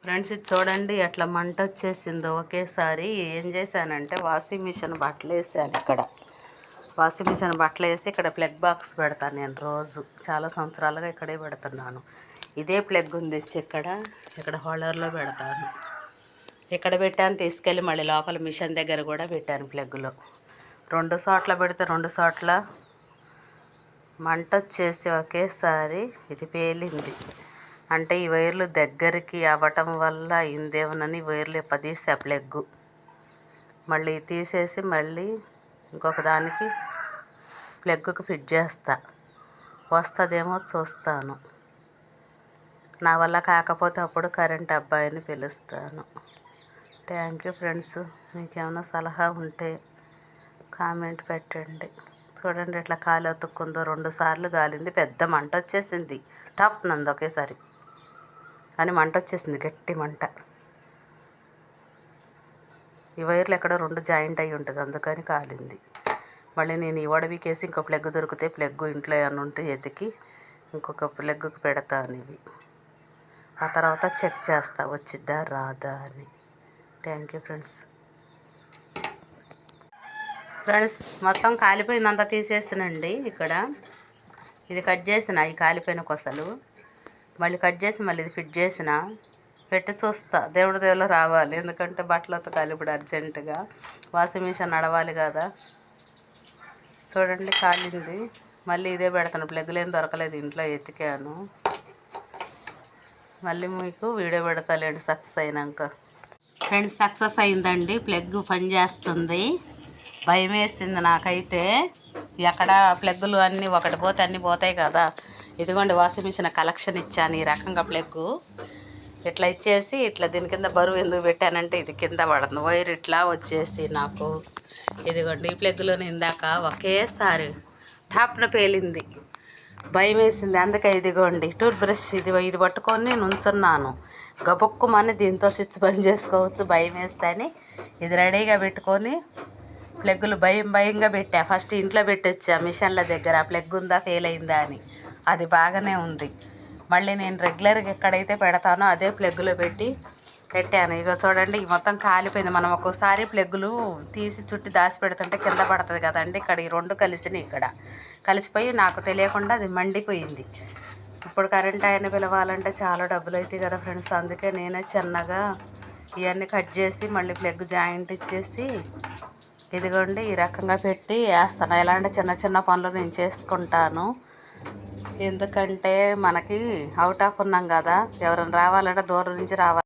Friends ఇది చూడండి ఎట్లా మంట వచ్చేసిందో ఒకేసారి. ఏం చేశానంటే వాషింగ్ మిషన్ బట్టలు వేసాను. వాషింగ్ మిషన్ బట్టలు వేసి ఇక్కడ ప్లగ్ బాక్స్ పెడతాను నేను రోజు. చాలా సంవత్సరాలుగా ఇక్కడే పెడుతున్నాను. ఇదే ప్లగ్ ఉంది ఇక్కడ హోల్డర్లో పెడతాను. ఇక్కడ పెట్టాను, తీసుకెళ్ళి మళ్ళీ లోపల మిషన్ దగ్గర కూడా పెట్టాను ప్లగ్లో. 2 చోట్ల పెడితే 2 చోట్ల మంట వచ్చేసి ఒకేసారి ఇది పేలింది. అంటే ఈ వైర్లు దగ్గరికి అవ్వటం వల్ల అయిందేమోనని వైర్లు పదీసా ప్లగ్గు మళ్ళీ తీసేసి మళ్ళీ ఇంకొక దానికి ప్లగ్గుకు ఫిట్ చేస్తా. వస్తుందేమో చూస్తాను. నా వల్ల కాకపోతే అప్పుడు కరెంట్ అబ్బాయిని పిలుస్తాను. Thank you friends. మీకేమైనా సలహా ఉంటే కామెంట్ పెట్టండి. చూడండి ఎట్లా కాలు అతుక్కుందో. 2 సార్లు కాలింది. పెద్ద మంట వచ్చేసింది. టాప్ నంది ఒకేసారి. కానీ మంట వచ్చేసింది, గట్టి మంట. ఈ వైర్లు ఎక్కడో 2 జాయింట్ అయ్యి ఉంటుంది, అందుకని కాలింది. మళ్ళీ నేను ఈ వడబీకేసి ఇంకో ప్లగ్ దొరికితే ప్లగ్ ఇంట్లో ఏమైనా ఉంటే ఎతికి ఇంకొక ప్లగ్కి పెడతాను ఇవి. ఆ తర్వాత చెక్ చేస్తా వచ్చిద్దా రాదా అని. Thank you friends. మొత్తం కాలిపోయిందంతా తీసేసినండి. ఇది కట్ చేసిన, ఈ కాలిపోయిన కొసలు మళ్ళీ కట్ చేసి మళ్ళీ ఇది ఫిట్ చేసిన. పెట్టి చూస్తా దేవుడి దేవులో రావాలి. ఎందుకంటే బట్టలతో ఇప్పుడు అర్జెంటుగా వాషింగ్ మిషన్ నడవాలి కదా. చూడండి కాలింది. మళ్ళీ ఇదే పెడతాను. ప్లగ్లు ఏం దొరకలేదు ఇంట్లో, ఎతికాను. మళ్ళీ మీకు వీడియో పెడతాలేండి సక్సెస్ అయినాక. ఫ్రెండ్స్ సక్సెస్ అయిందండి. ప్లగ్ పని చేస్తుంది. భయం వేసింది నాకైతే. ఎక్కడ ప్లగ్గులు అన్నీ ఒకటి పోతే అన్నీ పోతాయి కదా. ఇదిగోండి వాషింగ్ మిషన్ కలెక్షన్ ఇచ్చాను. ఈ రకంగా ప్లగ్గు ఇట్లా ఇచ్చేసి ఇట్లా దీని కింద బరువు ఎందుకు పెట్టానంటే ఇది కింద పడుతుంది. వైర్ ఇట్లా వచ్చేసి నాకు ఇదిగోండి ఈ ప్లగ్లోనే ఇందాక ఒకేసారి టాప్న పేలింది. భయం వేసింది. అందుకే ఇదిగోండి టూత్ బ్రష్ ఇది పట్టుకొని నుంచున్నాను. గబుక్కుమని దీంతో స్విచ్ బంద్ చేసుకోవచ్చు భయం వేస్తే అని ఇది రెడీగా పెట్టుకొని ప్లగ్గులు భయంగా పెట్టా. ఫస్ట్ ఇంట్లో పెట్టొచ్చా మిషన్ల దగ్గర ఆ ప్లగ్ ఉందా ఫెయిల్ అయిందా అని. అది బాగానే ఉంది. మళ్ళీ నేను రెగ్యులర్గా ఎక్కడైతే పెడతానో అదే ప్లగ్గులో పెట్టాను. ఇక చూడండి ఈ మొత్తం కాలిపోయింది. మనం ఒక్కోసారి ప్లగ్గులు తీసి చుట్టి దాచి పెడుతుంటే కింద పడుతుంది కదండి. ఇక్కడ ఈ 2 కలిసినాయి. కలిసిపోయి నాకు తెలియకుండా అది మండిపోయింది. ఇప్పుడు కరెంట్ ఆయన పిలవాలంటే చాలా డబ్బులు అవుతాయి కదా ఫ్రెండ్స్. అందుకే నేనే చిన్నగా ఇవన్నీ కట్ చేసి మళ్ళీ ప్లగ్ జాయింట్ ఇచ్చేసి ఇదిగోండి ఈ రకంగా పెట్టి వేస్తాను. ఎలాంటి చిన్న పనులు నేను చేసుకుంటాను. ఎందుకంటే మనకి అవుట్ ఆఫ్ ఉన్నాం కదా, ఎవరైనా రావాలంటే దూరం నుంచి రావాలి.